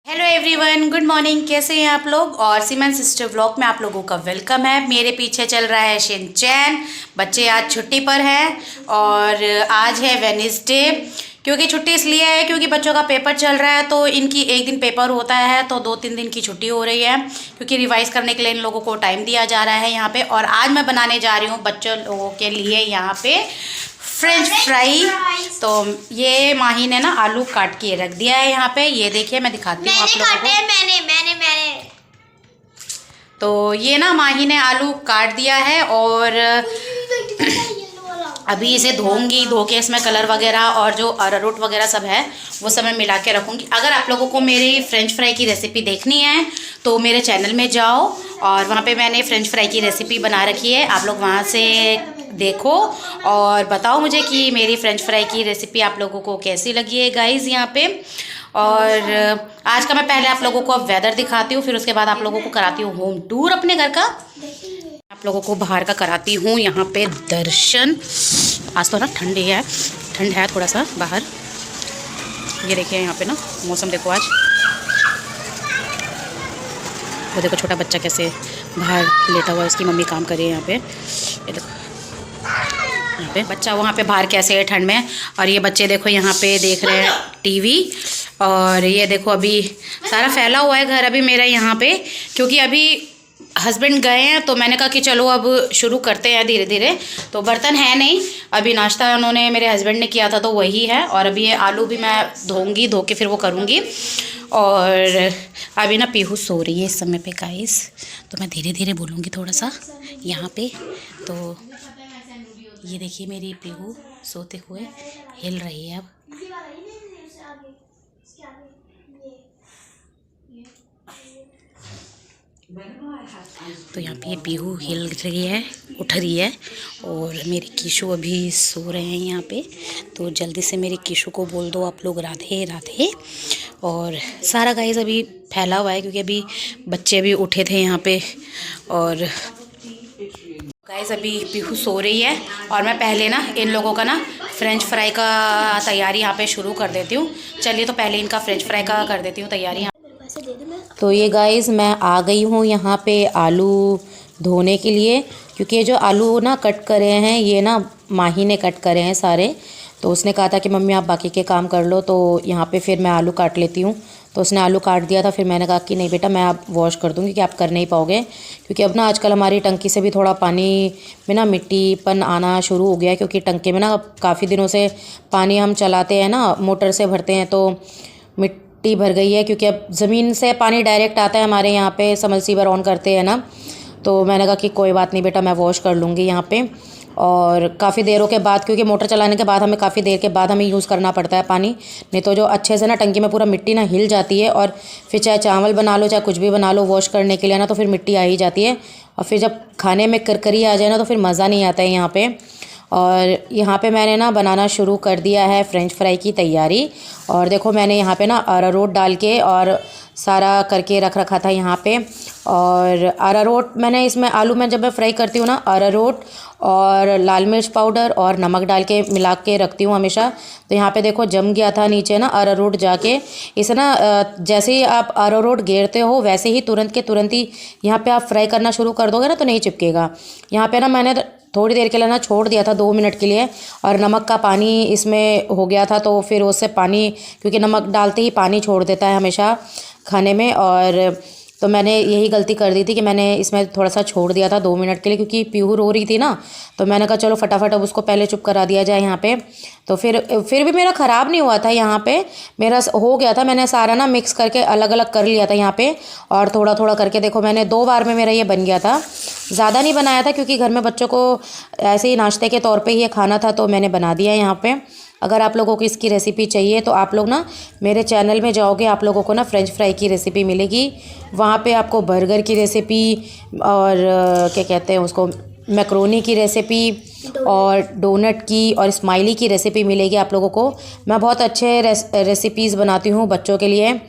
Hello everyone, good morning. कैसे हैं आप लोग? और सीमन सिस्टर व्लॉग में आप लोगों का वेलकम है। मेरे पीछे चल रहा है शिनचैन। बच्चे आज छुट्टी पर हैं और आज है वेडनेसडे। क्योंकि छुट्टी इसलिए है क्योंकि बच्चों का पेपर चल रहा है, तो इनकी एक दिन पेपर होता है तो 2-3 दिन की छुट्टी हो रही है, क्योंकि रिवाइज़ करने के लिए इन लोगों को टाइम दिया जा रहा है यहाँ पे। और आज मैं बनाने जा रही हूँ बच्चों लोगों के लिए यहाँ पे फ्रेंच फ्राई। तो ये माही ने ना आलू काट के रख दिया है यहाँ पे। ये देखिए, मैं दिखाती हूँ आप लोगों को। मैंने तो ये ना माही ने आलू काट दिया है और अभी इसे धोऊंगी। धो के इसमें कलर वगैरह और जो अरारोट वगैरह सब है वो सब मैं मिला के रखूँगी। अगर आप लोगों को मेरी फ्रेंच फ्राई की रेसिपी देखनी है तो मेरे चैनल में जाओ और वहाँ पे मैंने फ्रेंच फ्राई की रेसिपी बना रखी है। आप लोग वहाँ से देखो और बताओ मुझे कि मेरी फ्रेंच फ्राई की रेसिपी आप लोगों को कैसी लगी है गाइस यहाँ पे। और आज का मैं पहले आप लोगों को अब वेदर दिखाती हूँ, फिर उसके बाद आप लोगों को कराती हूँ होम टूर अपने घर का। आप लोगों को बाहर का कराती हूँ यहाँ पे दर्शन। आज तो ना ठंड है थोड़ा सा बाहर। ये देखिए यहाँ पे ना मौसम देखो आज। वो देखो छोटा बच्चा कैसे बाहर लेटा हुआ है, उसकी मम्मी काम कर रही है यहाँ पे। ये देखो यहाँ पे बच्चा वहाँ पे बाहर कैसे है ठंड में। और ये बच्चे देखो यहाँ पे देख रहे हैं टीवी। और ये देखो अभी सारा फैला हुआ है घर अभी मेरा यहाँ पे, क्योंकि अभी हस्बैंड गए हैं तो मैंने कहा कि चलो अब शुरू करते हैं धीरे धीरे। तो बर्तन है नहीं, अभी नाश्ता उन्होंने मेरे हस्बैंड ने किया था तो वही है। और अभी ये आलू भी मैं धोऊंगी, धो के फिर वो करूँगी। और अभी ना पीहू सो रही है इस समय पे गाइस, तो मैं धीरे धीरे बोलूँगी थोड़ा सा यहाँ पे। तो ये देखिए मेरी पीहू सोते हुए हिल रही है अब। तो यहाँ पे ये पीहू हिल रही है, उठ रही है। और मेरे कीशु अभी सो रहे हैं यहाँ पे। तो जल्दी से मेरे कीशु को बोल दो आप लोग राधे राधे। और सारा गाइस अभी फैला हुआ है क्योंकि अभी बच्चे भी उठे थे यहाँ पे। और गाइस अभी पीहू सो रही है और मैं पहले ना इन लोगों का ना फ्रेंच फ्राई का तैयारी यहाँ पे शुरू कर देती हूँ। चलिए तो पहले इनका फ्रेंच फ्राई का कर देती हूँ तैयारी। तो ये गाइस मैं आ गई हूँ यहाँ पे आलू धोने के लिए, क्योंकि ये जो आलू ना कट करे हैं ये ना माही ने कट करे हैं सारे। तो उसने कहा था कि मम्मी आप बाकी के काम कर लो, तो यहाँ पे फिर मैं आलू काट लेती हूँ। तो उसने आलू काट दिया था, फिर मैंने कहा कि नहीं बेटा मैं आप वॉश कर दूँगी कि आप कर नहीं पाओगे, क्योंकि अब ना आजकल हमारी टंकी से भी थोड़ा पानी में ना मिट्टीपन आना शुरू हो गया है। क्योंकि टंकी में ना काफ़ी दिनों से पानी हम चलाते हैं ना, मोटर से भरते हैं तो मिट्टी भर गई है। क्योंकि अब ज़मीन से पानी डायरेक्ट आता है हमारे यहाँ पे, समरसीवर ऑन करते हैं ना। तो मैंने कहा कि कोई बात नहीं बेटा मैं वॉश कर लूँगी यहाँ पे। और काफ़ी देरों के बाद, क्योंकि मोटर चलाने के बाद हमें काफ़ी देर के बाद हमें यूज़ करना पड़ता है पानी, नहीं तो जो अच्छे से ना टंकी में पूरा मिट्टी ना हिल जाती है। और फिर चाहे चावल बना लो चाहे कुछ भी बना लो वॉश करने के लिए ना, तो फिर मिट्टी आ ही जाती है। और फिर जब खाने में करकरी आ जाए ना तो फिर मज़ा नहीं आता है यहाँ पे। और यहाँ पे मैंने ना बनाना शुरू कर दिया है फ्रेंच फ्राई की तैयारी। और देखो मैंने यहाँ पे ना अरारोट डाल के और सारा करके रख रखा था यहाँ पे। और अरारोट मैंने इसमें आलू में जब मैं फ्राई करती हूँ ना, अरारोट और लाल मिर्च पाउडर और नमक डाल के मिला के रखती हूँ हमेशा। तो यहाँ पे देखो जम गया था नीचे ना अरारोट जाके। इसे ना जैसे ही आप अरारोट घेरते हो वैसे ही तुरंत के तुरंत ही यहाँ पे आप फ्राई करना शुरू कर दोगे ना तो नहीं चिपकेगा। यहाँ पे ना मैंने थोड़ी देर के लिए ना छोड़ दिया था 2 मिनट के लिए, और नमक का पानी इसमें हो गया था। तो फिर उससे पानी, क्योंकि नमक डालते ही पानी छोड़ देता है हमेशा खाने में। और तो मैंने यही गलती कर दी थी कि मैंने इसमें थोड़ा सा छोड़ दिया था 2 मिनट के लिए, क्योंकि पीहू रो रही थी ना। तो मैंने कहा चलो फटाफट अब उसको पहले चुप करा दिया जाए यहाँ पे। तो फिर भी मेरा ख़राब नहीं हुआ था यहाँ पे, मेरा हो गया था। मैंने सारा ना मिक्स करके अलग अलग कर लिया था यहाँ पे। और थोड़ा थोड़ा करके देखो मैंने 2 बार में मेरा ये बन गया था। ज़्यादा नहीं बनाया था क्योंकि घर में बच्चों को ऐसे ही नाश्ते के तौर पे ही ये खाना था, तो मैंने बना दिया यहाँ पे। अगर आप लोगों को इसकी रेसिपी चाहिए तो आप लोग ना मेरे चैनल में जाओगे, आप लोगों को ना फ्रेंच फ्राई की रेसिपी मिलेगी। वहाँ पे आपको बर्गर की रेसिपी और क्या कहते हैं उसको, मैक्रोनी की रेसिपी और डोनट की और स्माइली की रेसिपी मिलेगी आप लोगों को। मैं बहुत अच्छे रेसिपीज़ बनाती हूँ बच्चों के लिए।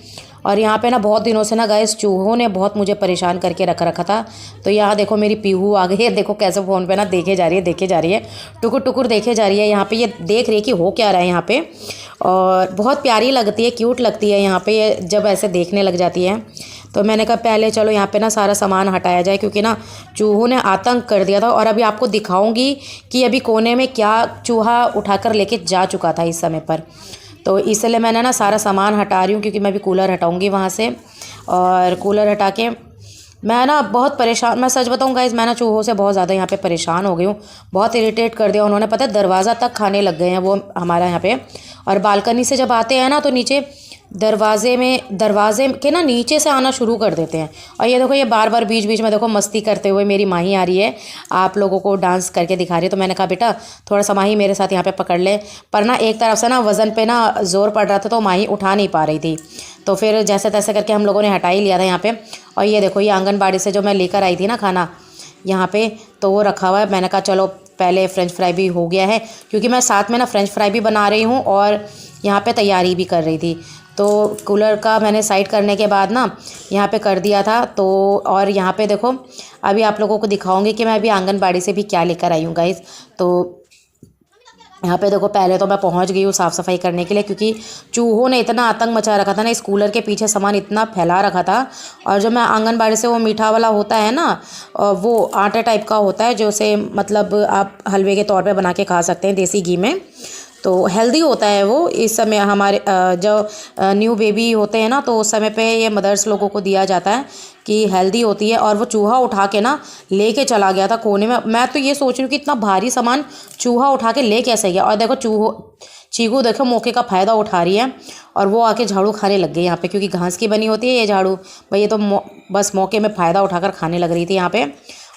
और यहाँ पे ना बहुत दिनों से ना गाइस चूहों ने बहुत मुझे परेशान करके रखा था। तो यहाँ देखो मेरी पीहू आ गई है, देखो कैसे फ़ोन पे ना देखे जा रही है, टुकुर टुकुर देखे जा रही है। यहाँ पे ये देख रही है कि हो क्या रहा है यहाँ पे। और बहुत प्यारी लगती है, क्यूट लगती है यहाँ पे जब ऐसे देखने लग जाती है। तो मैंने कहा पहले चलो यहाँ पे ना सारा सामान हटाया जाए, क्योंकि ना चूहों ने आतंक कर दिया था। और अभी आपको दिखाऊंगी कि अभी कोने में क्या चूहा उठाकर लेके जा चुका था इस समय पर। तो इसलिए मैंने ना सारा सामान हटा रही हूँ, क्योंकि मैं भी कूलर हटाऊँगी वहाँ से। और कूलर हटा के मैं ना बहुत परेशान, मैं सच बताऊँ गाइस, मैं ना चूहों से बहुत ज़्यादा यहाँ पे परेशान हो गई हूँ। बहुत इरिटेट कर दिया उन्होंने, पता है दरवाज़ा तक खाने लग गए हैं वो हमारा यहाँ पे। और बालकनी से जब आते हैं ना तो नीचे दरवाजे के ना नीचे से आना शुरू कर देते हैं। और ये देखो ये बार बार बीच बीच में देखो मस्ती करते हुए मेरी माही आ रही है, आप लोगों को डांस करके दिखा रही है। तो मैंने कहा बेटा थोड़ा सा माही मेरे साथ यहाँ पे पकड़ ले, पर ना एक तरफ से ना वज़न पे ना ज़ोर पड़ रहा था तो माही उठा नहीं पा रही थी। तो फिर जैसे तैसे करके हम लोगों ने हटा ही लिया था यहाँ पे। और ये देखो ये आंगनबाड़ी से जो मैं लेकर आई थी ना खाना यहाँ पे, तो वो रखा हुआ है। मैंने कहा चलो पहले फ्रेंच फ्राई भी हो गया है, क्योंकि मैं साथ में ना फ्रेंच फ्राई भी बना रही हूँ और यहाँ पे तैयारी भी कर रही थी। तो कूलर का मैंने साइड करने के बाद ना यहाँ पे कर दिया था। तो और यहाँ पे देखो अभी आप लोगों को दिखाऊंगी कि मैं अभी आंगनबाड़ी से भी क्या लेकर आई हूँ गाइस। तो यहाँ पे देखो पहले तो मैं पहुँच गई हूँ साफ़ सफाई करने के लिए, क्योंकि चूहों ने इतना आतंक मचा रखा था ना, इस कूलर के पीछे सामान इतना फैला रखा था। और जो मैं आंगनबाड़ी से वो मीठा वाला होता है ना, वो आटे टाइप का होता है, जो से मतलब आप हलवे के तौर पे बना के खा सकते हैं देसी घी में। तो हेल्दी होता है वो। इस समय हमारे जो न्यू बेबी होते हैं ना, तो उस समय पे ये मदर्स लोगों को दिया जाता है कि हेल्दी होती है। और वो चूहा उठा के ना लेके चला गया था कोने में। मैं तो ये सोच रही हूँ कि इतना भारी सामान चूहा उठा के ले कैसे गया। और देखो चीकू देखो मौके का फ़ायदा उठा रही है और वो आके झाड़ू खाने लग गई यहाँ पे, क्योंकि घास की बनी होती है ये झाड़ू भाई। ये तो बस मौके में फ़ायदा उठाकर खाने लग रही थी यहाँ पे।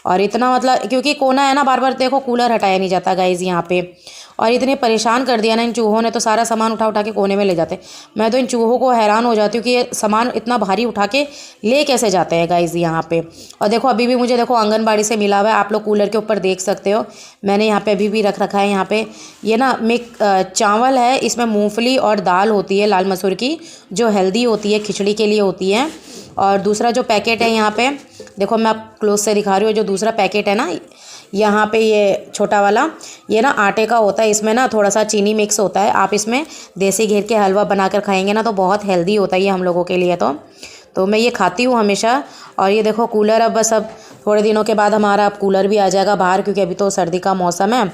और इतना मतलब क्योंकि कोना है ना, बार बार देखो कूलर हटाया नहीं जाता गाइज़ यहाँ पे। और इतने परेशान कर दिया ना इन चूहों ने, तो सारा सामान उठा उठा के कोने में ले जाते। मैं तो इन चूहों को हैरान हो जाती हूँ कि ये सामान इतना भारी उठा के ले कैसे जाते हैं गाइज़ यहाँ पे। और देखो अभी भी मुझे देखो आंगनबाड़ी से मिला हुआ है, आप लोग कूलर के ऊपर देख सकते हो। मैंने यहाँ पे अभी भी रख रखा है यहाँ पे। ये ना चावल है, इसमें मूँगफली और दाल होती है लाल मसूर की, जो हेल्दी होती है, खिचड़ी के लिए होती है। और दूसरा जो पैकेट है यहाँ पे देखो, मैं आप क्लोज से दिखा रही हूँ, जो दूसरा पैकेट है ना यहाँ पे ये छोटा वाला, ये ना आटे का होता है। इसमें ना थोड़ा सा चीनी मिक्स होता है। आप इसमें देसी घेर के हलवा बनाकर खाएंगे ना तो बहुत हेल्दी होता है ये हम लोगों के लिए। तो मैं ये खाती हूँ हमेशा। और ये देखो कूलर अब बस अब थोड़े दिनों के बाद हमारा अब कूलर भी आ जाएगा बाहर, क्योंकि अभी तो सर्दी का मौसम है।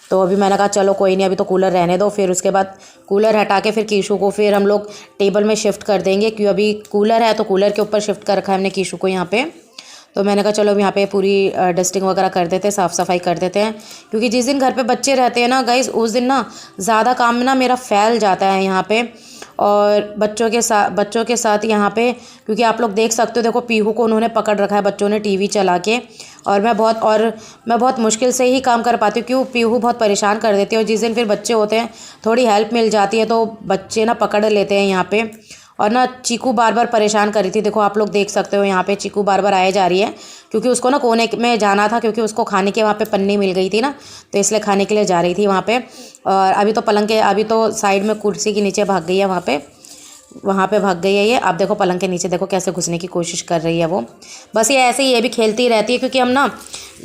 तो अभी मैंने कहा चलो कोई नहीं, अभी तो कूलर रहने दो। फिर उसके बाद कूलर हटा के फिर कीशु को फिर हम लोग टेबल में शिफ्ट कर देंगे, क्योंकि अभी कूलर है तो कूलर के ऊपर शिफ्ट कर रखा है हमने कीशु को यहाँ पे। तो मैंने कहा चलो यहाँ पे पूरी डस्टिंग वगैरह कर देते हैं, साफ़ सफाई कर देते हैं, क्योंकि जिस दिन घर पे बच्चे रहते हैं ना गाइस, उस दिन ना ज़्यादा काम ना मेरा फैल जाता है यहाँ पे। और बच्चों के साथ यहाँ पे, क्योंकि आप लोग देख सकते हो देखो पीहू को उन्होंने पकड़ रखा है बच्चों ने टीवी चला के। और मैं बहुत मुश्किल से ही काम कर पाती हूँ, क्यों पीहू बहुत परेशान कर देती है। और जिस दिन फिर बच्चे होते हैं थोड़ी हेल्प मिल जाती है तो बच्चे ना पकड़ लेते हैं यहाँ पे। और ना चीकू बार बार परेशान कर रही थी, देखो आप लोग देख सकते हो यहाँ पे चीकू बार बार आए जा रही है, क्योंकि उसको ना कोने में जाना था, क्योंकि उसको खाने के वहाँ पे पन्नी मिल गई थी ना, तो इसलिए खाने के लिए जा रही थी वहाँ पे। और अभी तो साइड में कुर्सी के नीचे भाग गई है, वहाँ पे भाग गई है ये। आप देखो पलंग के नीचे देखो कैसे घुसने की कोशिश कर रही है वो। बस ये ऐसे ही ये भी खेलती रहती है, क्योंकि हम ना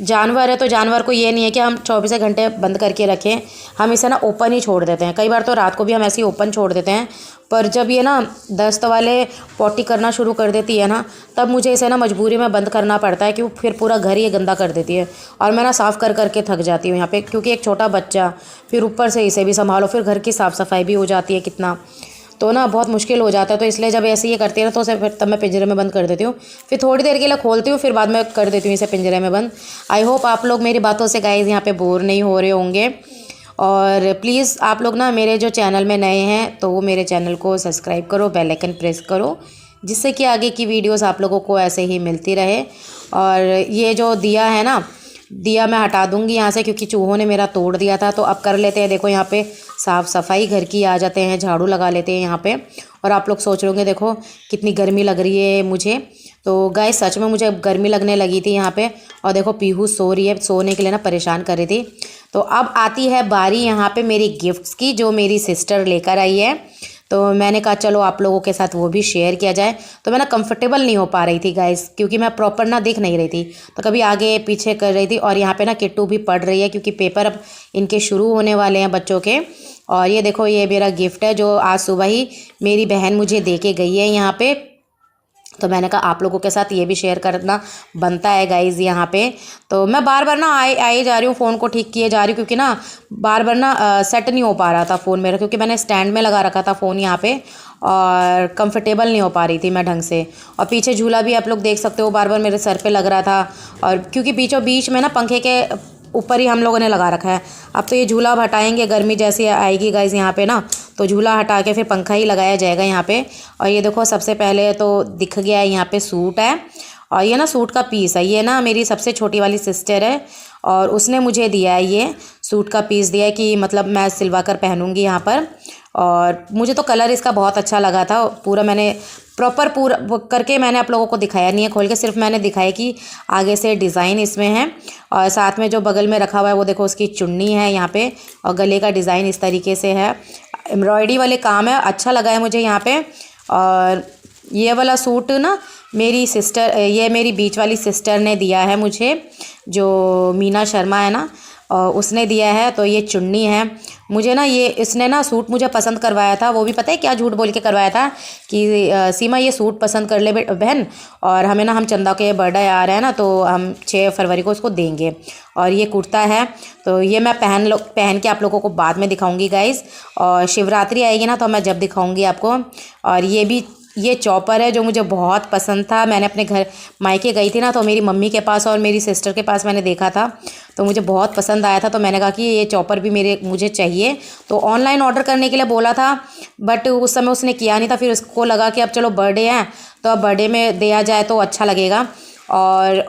जानवर है तो जानवर को ये नहीं है कि हम 24 घंटे बंद करके रखें, हम इसे ना ओपन ही छोड़ देते हैं। कई बार तो रात को भी हम ऐसे ही ओपन छोड़ देते हैं, पर जब ये ना दस्त वाले पॉटी करना शुरू कर देती है ना, तब मुझे इसे ना मजबूरी में बंद करना पड़ता है, क्योंकि फिर पूरा घर ये गंदा कर देती है। और मैं ना साफ़ कर करके थक जाती हूँ यहाँ पे, क्योंकि एक छोटा बच्चा, फिर ऊपर से इसे भी संभालो, फिर घर की साफ़ सफाई भी हो जाती है कितना, तो ना बहुत मुश्किल हो जाता है। तो इसलिए जब ऐसे ये करती है ना तो उसे फिर तब मैं पिंजरे में बंद कर देती हूँ, फिर थोड़ी देर के लिए खोलती हूँ, फिर बाद में कर देती हूँ इसे पिंजरे में बंद। आई होप आप लोग मेरी बातों से गाइस यहाँ पे बोर नहीं हो रहे होंगे। और प्लीज़ आप लोग ना मेरे जो चैनल में नए हैं तो वो मेरे चैनल को सब्सक्राइब करो, बेल आइकन प्रेस करो, जिससे कि आगे की वीडियोस आप लोगों को ऐसे ही मिलती रहे। और ये जो दिया है ना, दिया मैं हटा दूंगी यहाँ से, क्योंकि चूहों ने मेरा तोड़ दिया था। तो अब कर लेते हैं, देखो यहाँ पे साफ़ सफाई घर की, आ जाते हैं झाड़ू लगा लेते हैं यहाँ पे। और आप लोग सोच रहे होंगे देखो कितनी गर्मी लग रही है मुझे, तो गाइस सच में मुझे गर्मी लगने लगी थी यहाँ पे। और देखो पीहू सो रही है, सोने के लिए ना परेशान कर रही थी। तो अब आती है बारी यहाँ पे मेरी गिफ्ट्स की, जो मेरी सिस्टर लेकर आई है। तो मैंने कहा चलो आप लोगों के साथ वो भी शेयर किया जाए। तो मैं ना कंफर्टेबल नहीं हो पा रही थी गाइस, क्योंकि मैं प्रॉपर ना दिख नहीं रही थी, तो कभी आगे पीछे कर रही थी। और यहाँ पे ना किट्टू भी पढ़ रही है, क्योंकि पेपर अब इनके शुरू होने वाले हैं बच्चों के। और ये देखो ये मेरा गिफ्ट है जो आज सुबह ही मेरी बहन मुझे दे के गई है यहाँ पे। तो मैंने कहा आप लोगों के साथ ये भी शेयर करना बनता है गाइज़ यहाँ पे। तो मैं बार बार ना आए जा रही हूँ, फ़ोन को ठीक किए जा रही हूँ, क्योंकि ना बार बार ना सेट नहीं हो पा रहा था फ़ोन मेरा, क्योंकि मैंने स्टैंड में लगा रखा था फ़ोन यहाँ पे और कंफर्टेबल नहीं हो पा रही थी मैं ढंग से। और पीछे झूला भी आप लोग देख सकते हो बार बार मेरे सर पे लग रहा था, और क्योंकि बीचों बीच में ना पंखे के ऊपर ही हम लोगों ने लगा रखा है। अब तो ये झूला अब हटाएंगे, गर्मी जैसी आएगी गाइज़ यहाँ पे ना, तो झूला हटा के फिर पंखा ही लगाया जाएगा यहाँ पे। और ये देखो सबसे पहले तो दिख गया है यहाँ पे सूट है, और ये ना सूट का पीस है। ये ना मेरी सबसे छोटी वाली सिस्टर है और उसने मुझे दिया है, ये सूट का पीस दिया है कि मतलब मैं सिलवा कर पहनूंगी यहाँ पर। और मुझे तो कलर इसका बहुत अच्छा लगा था। पूरा मैंने प्रॉपर पूरा करके मैंने आप लोगों को दिखाया नहीं है खोल के, सिर्फ मैंने दिखाया कि आगे से डिज़ाइन इसमें है। और साथ में जो बगल में रखा हुआ है वो देखो उसकी चुन्नी है यहाँ पे, और गले का डिज़ाइन इस तरीके से है, एम्ब्रॉयडरी वाले काम है, अच्छा लगा है मुझे यहाँ पे। और ये वाला सूट ना मेरी सिस्टर, ये मेरी बीच वाली सिस्टर ने दिया है मुझे, जो मीना शर्मा है ना, उसने दिया है। तो ये चुन्नी है मुझे ना, ये इसने ना सूट मुझे पसंद करवाया था, वो भी पता है क्या झूठ बोल के करवाया था कि सीमा ये सूट पसंद कर ले बहन, और हमें ना हम चंदा के बर्थडे आ रहा है ना तो हम 6 फरवरी को उसको देंगे। और ये कुर्ता है, तो ये मैं पहन के आप लोगों को बाद में दिखाऊंगी गाइज़, और शिवरात्रि आएगी ना तो मैं जब दिखाऊंगी आपको। और ये चॉपर है जो मुझे बहुत पसंद था। मैंने अपने घर मायके गई थी ना तो मेरी मम्मी के पास और मेरी सिस्टर के पास मैंने देखा था, तो मुझे बहुत पसंद आया था। तो मैंने कहा कि ये चॉपर भी मुझे चाहिए, तो ऑनलाइन ऑर्डर करने के लिए बोला था, बट उस समय उसने किया नहीं था। फिर उसको लगा कि अब चलो बर्थडे है तो अब बर्थडे में दिया जाए तो अच्छा लगेगा। और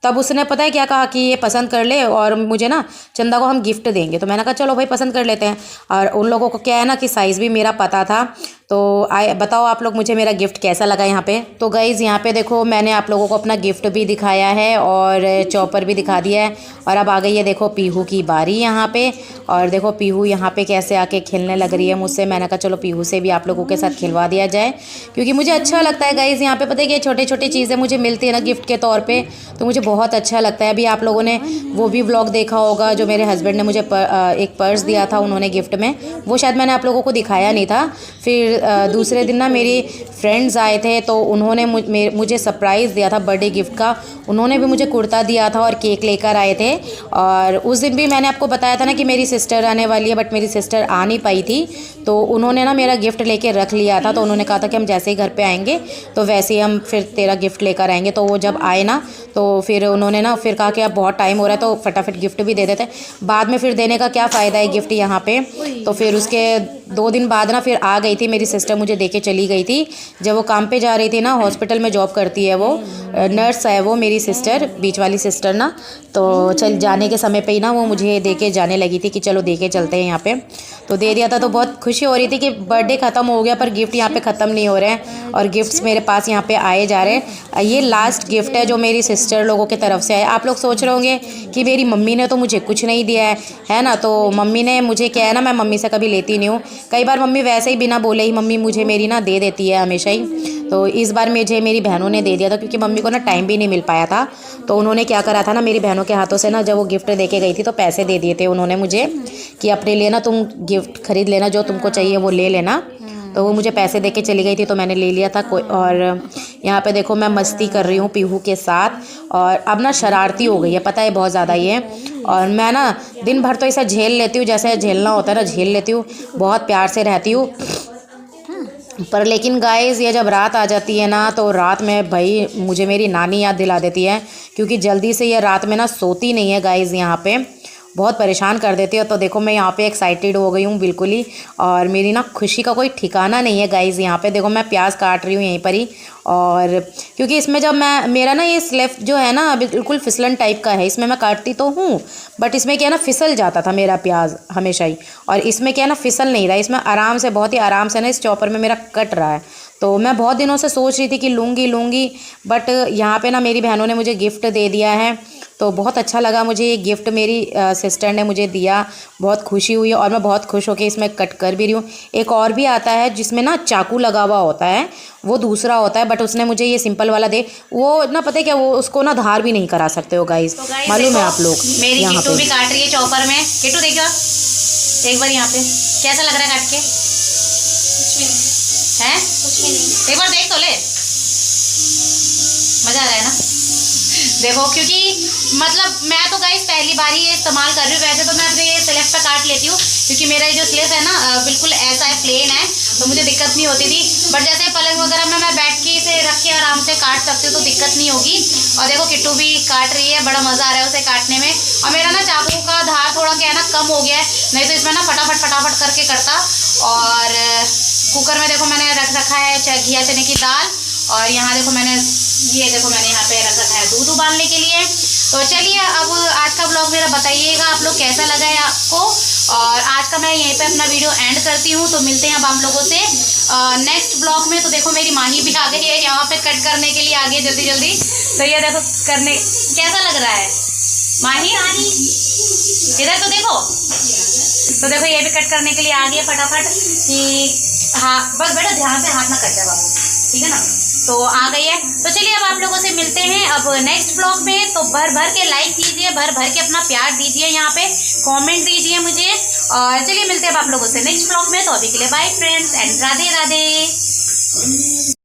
तब उसने पता है क्या कहा कि ये पसंद कर ले और मुझे ना चंदा को हम गिफ्ट देंगे। तो मैंने कहा चलो भाई पसंद कर लेते हैं। और उन लोगों को क्या है ना कि साइज़ भी मेरा पता था। तो बताओ आप लोग मुझे मेरा गिफ्ट कैसा लगा यहाँ पे। तो गाइज़ यहाँ पे देखो मैंने आप लोगों को अपना गिफ्ट भी दिखाया है और चॉपर भी दिखा दिया है। और अब आ गई है देखो पीहू की बारी यहाँ पे। और देखो पीहू यहाँ पे कैसे आके खेलने लग रही है मुझसे। मैंने कहा चलो पीहू से भी आप लोगों के साथ खिलवा दिया जाए, क्योंकि मुझे अच्छा लगता है गाइज़। यहाँ पे पता है कि छोटी छोटी चीज़ें मुझे मिलती है ना गिफ्ट के तौर पे, तो मुझे बहुत अच्छा लगता है। अभी आप लोगों ने वो भी व्लॉग देखा होगा जो मेरे हस्बैंड ने मुझे एक पर्स दिया था उन्होंने गिफ्ट में, वो शायद मैंने आप लोगों को दिखाया नहीं था। फिर दूसरे दिन ना मेरी फ्रेंड्स आए थे तो उन्होंने मुझे सरप्राइज़ दिया था बर्थडे गिफ्ट का। उन्होंने भी मुझे कुर्ता दिया था और केक लेकर आए थे। और उस दिन भी मैंने आपको बताया था ना कि मेरी सिस्टर आने वाली है, बट मेरी सिस्टर आ नहीं पाई थी, तो उन्होंने ना मेरा गिफ्ट लेके रख लिया था। तो उन्होंने कहा था कि हम जैसे ही घर पे आएंगे तो वैसे ही हम फिर तेरा गिफ्ट लेकर आएंगे। तो वो जब आए ना तो फिर उन्होंने ना फिर कहा कि अब बहुत टाइम हो रहा है तो फटाफट गिफ्ट भी दे देते, बाद में फिर देने का क्या फ़ायदा है गिफ्ट यहाँ पे। तो फिर उसके 2 दिन बाद ना फिर आ गई थी मेरी सिस्टर, मुझे देके चली गई थी। जब वो काम पे जा रही थी ना, हॉस्पिटल में जॉब करती है वो, नर्स है वो मेरी सिस्टर, बीच वाली सिस्टर ना। तो चल जाने के समय पे ही ना वो मुझे देके जाने लगी थी कि चलो देके चलते हैं यहाँ पे। तो दे दिया था, तो बहुत खुशी हो रही थी कि बर्थडे ख़त्म हो गया पर गिफ्ट यहाँ पे ख़त्म नहीं हो रहे हैं और गिफ्ट्स मेरे पास यहाँ पे आए जा रहे हैं। ये लास्ट गिफ्ट है जो मेरी सिस्टर लोगों की तरफ से आए। आप लोग सोच रहे होंगे कि मेरी मम्मी ने तो मुझे कुछ नहीं दिया है ना। तो मम्मी ने मुझे क्या है ना, मैं मम्मी से कभी लेती नहीं हूँ। कई बार मम्मी वैसे ही बिना बोले ही मम्मी मुझे मेरी ना दे देती है हमेशा ही। तो इस बार मुझे मेरी बहनों ने दे दिया था, क्योंकि मम्मी को ना टाइम भी नहीं मिल पाया था। तो उन्होंने क्या करा था ना, मेरी बहनों के हाथों से ना जब वो गिफ्ट दे के गई थी तो पैसे दे दिए थे उन्होंने मुझे कि अपने लिए ना तुम गिफ्ट खरीद लेना, जो तुमको चाहिए वो ले लेना। तो वो मुझे पैसे दे के चली गई थी तो मैंने ले लिया था। और यहाँ पे देखो मैं मस्ती कर रही हूँ पीहू के साथ, और अब ना शरारती हो गई है, पता है बहुत ज़्यादा ये। और मैं ना दिन भर तो ऐसा झेल लेती हूँ, जैसे झेलना होता है ना झेल लेती हूँ, बहुत प्यार से रहती हूँ। पर लेकिन गाइस ये जब रात आ जाती है ना तो रात में भाई मुझे मेरी नानी याद दिला देती है, क्योंकि जल्दी से ये रात में ना सोती नहीं है गाइस, यहाँ पे बहुत परेशान कर देती है। तो देखो मैं यहाँ पे एक्साइटेड हो गई हूँ बिल्कुल ही, और मेरी ना खुशी का कोई ठिकाना नहीं है गाइस। यहाँ पे देखो मैं प्याज काट रही हूँ यहीं पर ही, और क्योंकि इसमें जब मेरा ना ये स्लेफ जो है ना बिल्कुल फिसलन टाइप का है, इसमें मैं काटती तो हूँ बट इसमें क्या है ना फिसल जाता था मेरा प्याज हमेशा ही, और इसमें क्या है ना फिसल नहीं रहा, इसमें आराम से बहुत ही आराम से ना इस चॉपर में मेरा कट रहा है। तो मैं बहुत दिनों से सोच रही थी कि लूँगी, बट यहाँ पे ना मेरी बहनों ने मुझे गिफ्ट दे दिया है, तो बहुत अच्छा लगा मुझे ये गिफ्ट मेरी सिस्टर ने मुझे दिया, बहुत खुशी हुई और मैं बहुत खुश होकर इसमें कट कर भी रही हूँ। एक और भी आता है जिसमें ना चाकू लगा हुआ होता है, वो दूसरा होता है, बट उसने मुझे ये सिंपल वाला दे, वो ना पता है क्या, वो उसको ना धार भी नहीं करा सकते हो गाइस, मालूम है आप लोग। मेरी किट्टू भी काट रही है चॉपर में, किट्टू देखो एक बार यहाँ पे कैसा लग रहा है काट के? कुछ भी नहीं, हैं? कुछ भी नहीं। एक बार देख तो ले, मज़ा आ रहा है ना? देखो, क्योंकि मतलब मैं तो गाइस पहली बार ही ये इस्तेमाल कर रही हूँ। वैसे तो मैं अपने ये स्लिप पे काट लेती हूँ, क्योंकि मेरा ये जो स्लिप है ना बिल्कुल ऐसा है, प्लेन है, तो मुझे दिक्कत नहीं होती थी। बट जैसे पलंग वगैरह में मैं बैठ के इसे रख के आराम से काट सकती हूँ, तो दिक्कत नहीं होगी। और देखो किट्टू भी काट रही है, बड़ा मज़ा आ रहा है उसे काटने में। और मेरा ना चाकू का धार थोड़ा क्या है ना कम हो गया है, नहीं तो इसमें ना फटाफट करके करता। और कुकर में देखो मैंने रख रखा है घिया चने की दाल, और यहाँ देखो मैंने यहाँ पे रख रखा है दूध उबालने के लिए। तो चलिए अब आज का ब्लॉग मेरा बताइएगा आप लोग कैसा लगा है आपको। और आज का मैं यहीं पे अपना वीडियो एंड करती हूँ। तो मिलते हैं अब आप लोगों से नेक्स्ट ब्लॉग में। तो देखो मेरी माही भी आ गई है यहाँ पे कट करने के लिए, आ गई जल्दी जल्दी। तो ये देखो करने कैसा लग रहा है माही, इधर तो देखो। तो देखो ये भी कट करने के लिए आ गई है फटाफट कि हाँ बस बेटा ध्यान से हाथ ना कट जाए बाबू, ठीक है ना। तो आ गई है। तो चलिए अब आप लोगों से मिलते हैं अब नेक्स्ट ब्लॉग में। तो भर भर के लाइक कीजिए, भर भर के अपना प्यार दीजिए, यहाँ पे कमेंट दीजिए मुझे। और चलिए मिलते हैं अब आप लोगों से नेक्स्ट ब्लॉग में। तो अभी के लिए bye friends and Radhe Radhe.